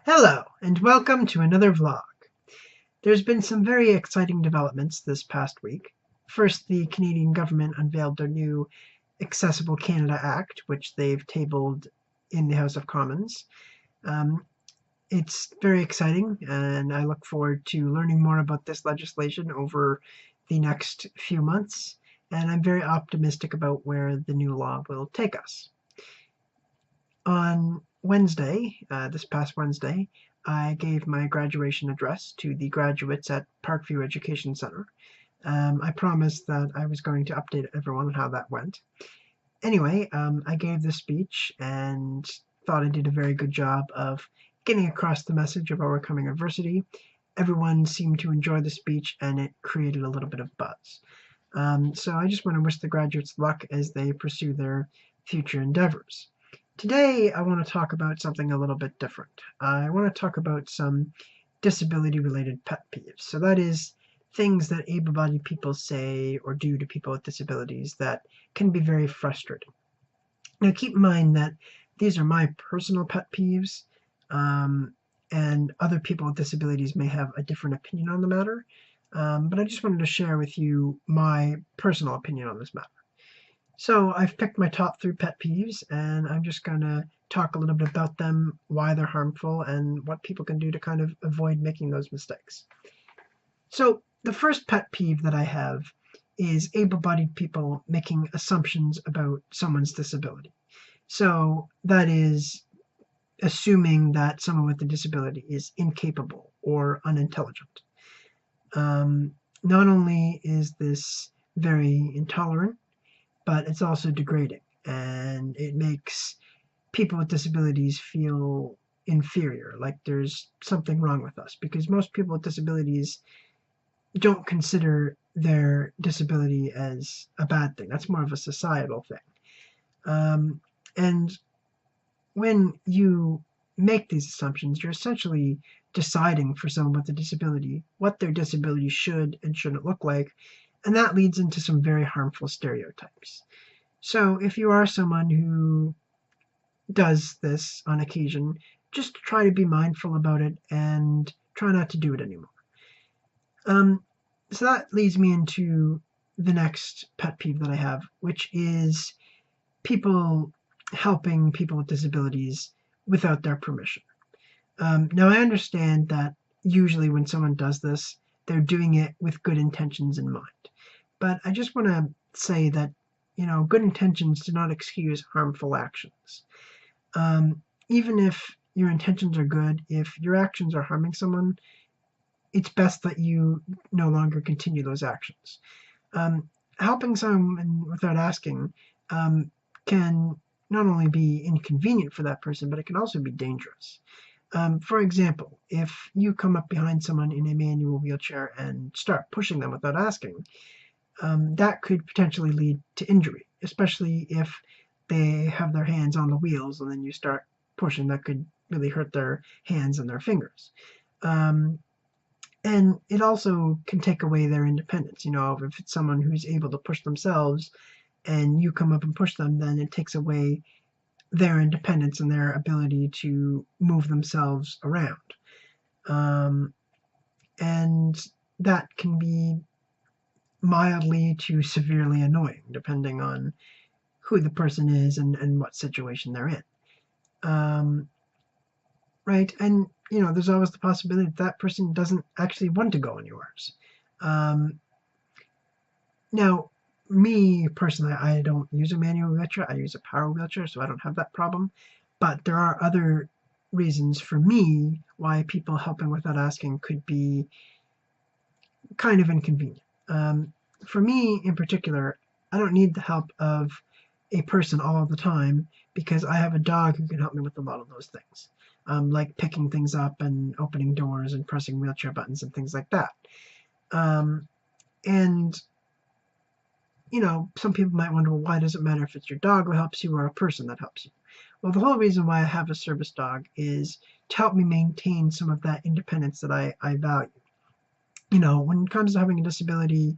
Hello, and welcome to another vlog. There's been some very exciting developments this past week. First, the Canadian government unveiled their new Accessible Canada Act, which they've tabled in the House of Commons. Um, it's very exciting, and I look forward to learning more about this legislation over the next few months, and I'm very optimistic about where the new law will take us. On Wednesday, this past Wednesday, I gave my graduation address to the graduates at Parkview Education Center. I promised that I was going to update everyone on how that went. Anyway, I gave this speech and thought I did a very good job of getting across the message of overcoming adversity. Everyone seemed to enjoy the speech and it created a little bit of buzz. So I just want to wish the graduates luck as they pursue their future endeavors. Today, I want to talk about something a little bit different. I want to talk about some disability-related pet peeves. So that is things that able-bodied people say or do to people with disabilities that can be very frustrating. Now, keep in mind that these are my personal pet peeves, and other people with disabilities may have a different opinion on the matter. But I just wanted to share with you my personal opinion on this matter. So I've picked my top 3 pet peeves, and I'm just going to talk a little bit about them, why they're harmful, and what people can do to kind of avoid making those mistakes. So the first pet peeve that I have is able-bodied people making assumptions about someone's disability. So that is assuming that someone with a disability is incapable or unintelligent. Not only is this very intolerant, but it's also degrading, and it makes people with disabilities feel inferior, like there's something wrong with us, because most people with disabilities don't consider their disability as a bad thing. That's more of a societal thing. And when you make these assumptions, you're essentially deciding for someone with a disability what their disability should and shouldn't look like, and that leads into some very harmful stereotypes. So if you are someone who does this on occasion, just try to be mindful about it and try not to do it anymore. So that leads me into the next pet peeve that I have, which is people helping people with disabilities without their permission. Now, I understand that usually when someone does this, they're doing it with good intentions in mind. But I just want to say that, good intentions do not excuse harmful actions. Even if your intentions are good, if your actions are harming someone, it's best that you no longer continue those actions. Helping someone without asking can not only be inconvenient for that person, but it can also be dangerous. For example, if you come up behind someone in a manual wheelchair and start pushing them without asking, that could potentially lead to injury, especially if they have their hands on the wheels and then you start pushing. That could really hurt their hands and their fingers. And it also can take away their independence. If it's someone who's able to push themselves and you come up and push them, then it takes away their independence and their ability to move themselves around. And that can be mildly to severely annoying, depending on who the person is and what situation they're in. Right? And, there's always the possibility that person doesn't actually want to go anywheres. Now, me personally, I don't use a manual wheelchair. I use a power wheelchair, so I don't have that problem. But there are other reasons for me why people helping without asking could be kind of inconvenient. For me, in particular, I don't need the help of a person all the time because I have a dog who can help me with a lot of those things, like picking things up and opening doors and pressing wheelchair buttons and things like that. And some people might wonder, well, why does it matter if it's your dog who helps you or a person that helps you? Well, the whole reason why I have a service dog is to help me maintain some of that independence that I value. When it comes to having a disability,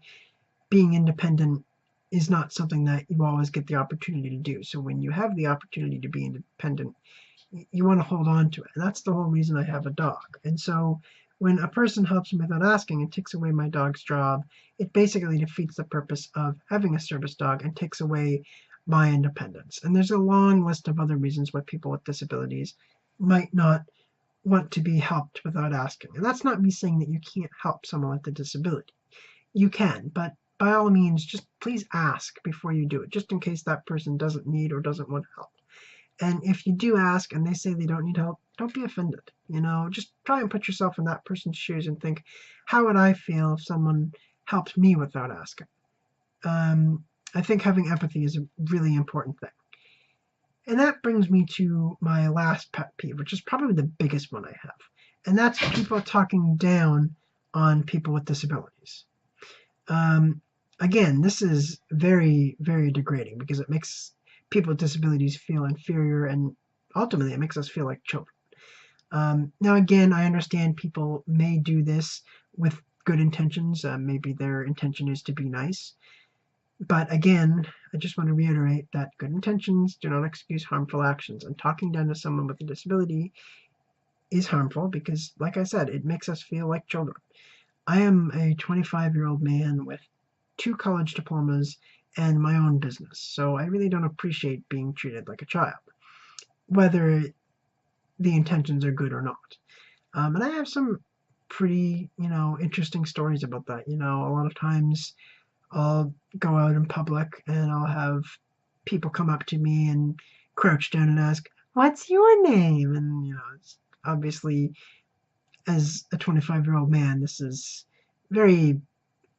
being independent is not something that you always get the opportunity to do. So when you have the opportunity to be independent, you want to hold on to it. And that's the whole reason I have a dog. And so when a person helps me without asking and takes away my dog's job, it basically defeats the purpose of having a service dog and takes away my independence. And there's a long list of other reasons why people with disabilities might not want to be helped without asking. And that's not me saying that you can't help someone with a disability. You can, but by all means, just please ask before you do it, just in case that person doesn't need or doesn't want help. And if you do ask and they say they don't need help, don't be offended. Just try and put yourself in that person's shoes and think, how would I feel if someone helped me without asking? I think having empathy is a really important thing. And that brings me to my last pet peeve, which is probably the biggest one I have. And that's people talking down on people with disabilities. Again, this is very, very degrading because it makes people with disabilities feel inferior, and ultimately it makes us feel like children. Now, again, I understand people may do this with good intentions. Maybe their intention is to be nice. But again, I just want to reiterate that good intentions do not excuse harmful actions. And talking down to someone with a disability is harmful because, like I said, it makes us feel like children. I am a 25-year-old man with 2 college diplomas and my own business, so I really don't appreciate being treated like a child, whether the intentions are good or not. And I have some pretty, interesting stories about that. A lot of times I'll go out in public and I'll have people come up to me and crouch down and ask, "What's your name?" And, it's obviously, as a 25-year-old man, this is very,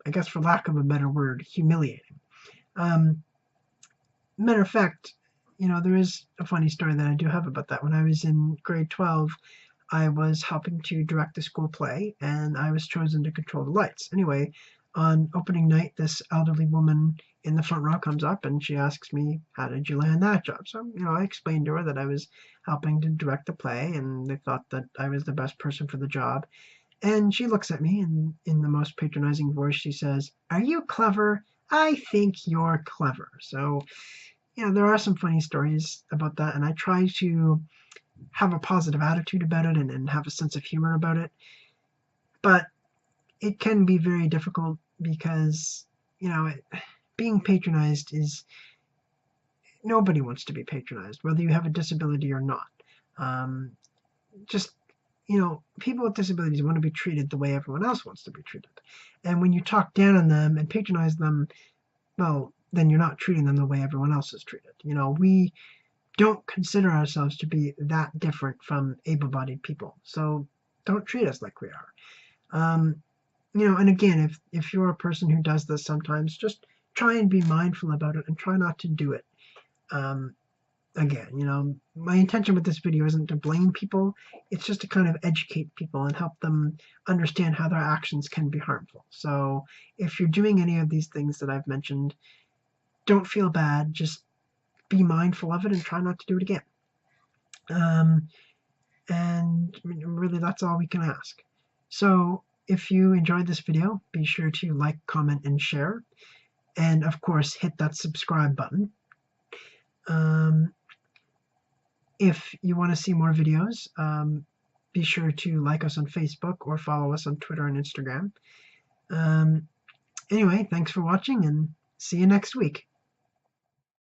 I guess for lack of a better word, humiliating. Matter of fact, there is a funny story that I do have about that. When I was in grade 12, I was helping to direct a school play, and I was chosen to control the lights. Anyway, on opening night, this elderly woman in the front row comes up and she asks me, "How did you land that job?" So, I explained to her that I was helping to direct the play, and they thought that I was the best person for the job. And she looks at me, and in the most patronizing voice, she says, "Are you clever? I think you're clever." So, there are some funny stories about that, and I try to have a positive attitude about it and have a sense of humor about it. But it can be very difficult because, being patronized is, nobody wants to be patronized, whether you have a disability or not. Just, people with disabilities want to be treated the way everyone else wants to be treated. And when you talk down on them and patronize them, well, then you're not treating them the way everyone else is treated. We don't consider ourselves to be that different from able-bodied people, so don't treat us like we are. And again, if you're a person who does this sometimes, just try and be mindful about it and try not to do it. Again, my intention with this video isn't to blame people, it's just to kind of educate people and help them understand how their actions can be harmful. So if you're doing any of these things that I've mentioned, don't feel bad, just be mindful of it and try not to do it again. And really, that's all we can ask. So if you enjoyed this video, be sure to like, comment, and share. And of course, hit that subscribe button. If you want to see more videos, be sure to like us on Facebook or follow us on Twitter and Instagram. Anyway, thanks for watching and see you next week.